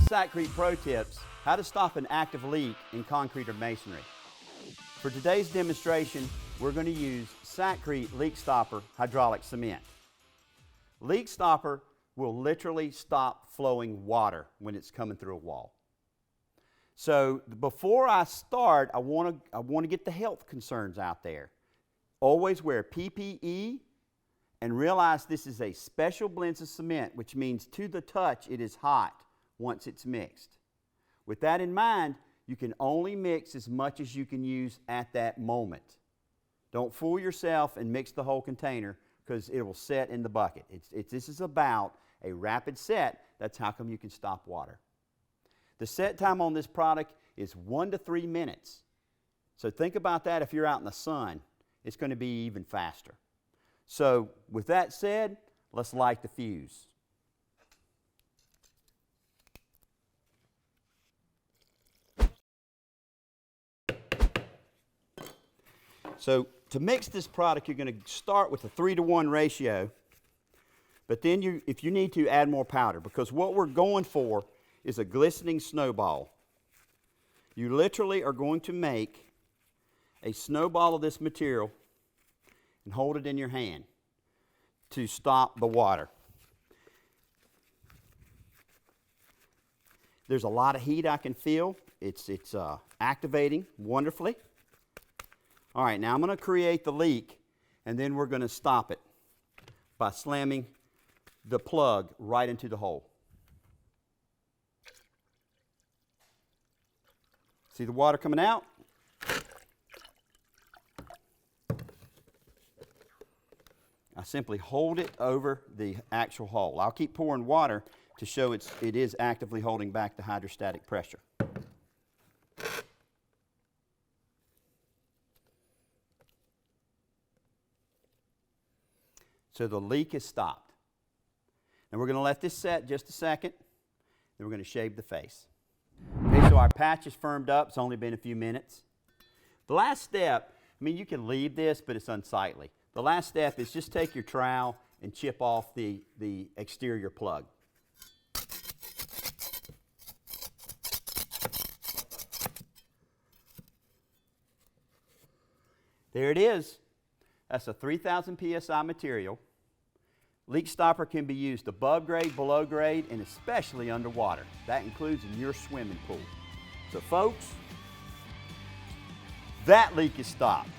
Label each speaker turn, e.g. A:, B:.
A: Sakrete Pro tips, how to stop an active leak in concrete or masonry. For today's demonstration, we're going to use Sakrete Leak Stopper hydraulic cement. Leak Stopper will literally stop flowing water when it's coming through a wall. So before I start, I want to get the health concerns out there. Always wear PPE and realize this is a special blend of cement, which means to the touch it is hot once it's mixed. With that in mind, you can only mix as much as you can use at that moment. Don't fool yourself and mix the whole container because it will set in the bucket. This is about a rapid set. That's how come you can stop water. The set time on this product is 1 to 3 minutes. So think about that if you're out in the sun. It's going to be even faster. So with that said, let's light the fuse. So to mix this product, you're going to start with a 3-to-1 ratio, but then if you need to, add more powder, because what we're going for is a glistening snowball. You literally are going to make a snowball of this material and hold it in your hand to stop the water. There's a lot of heat I can feel. It's activating wonderfully. All right, now I'm going to create the leak, and then we're going to stop it by slamming the plug right into the hole. See the water coming out? I simply hold it over the actual hole. I'll keep pouring water to show it is actively holding back the hydrostatic pressure. So the leak is stopped. Now we're going to let this set just a second, then we're going to shave the face. Okay, so our patch is firmed up. It's only been a few minutes. The last step, I mean, you can leave this, but it's unsightly. The last step is just take your trowel and chip off the exterior plug. There it is. That's a 3,000 psi material. Leak stopper can be used above grade, below grade, and especially underwater. That includes in your swimming pool. So folks, that leak is stopped.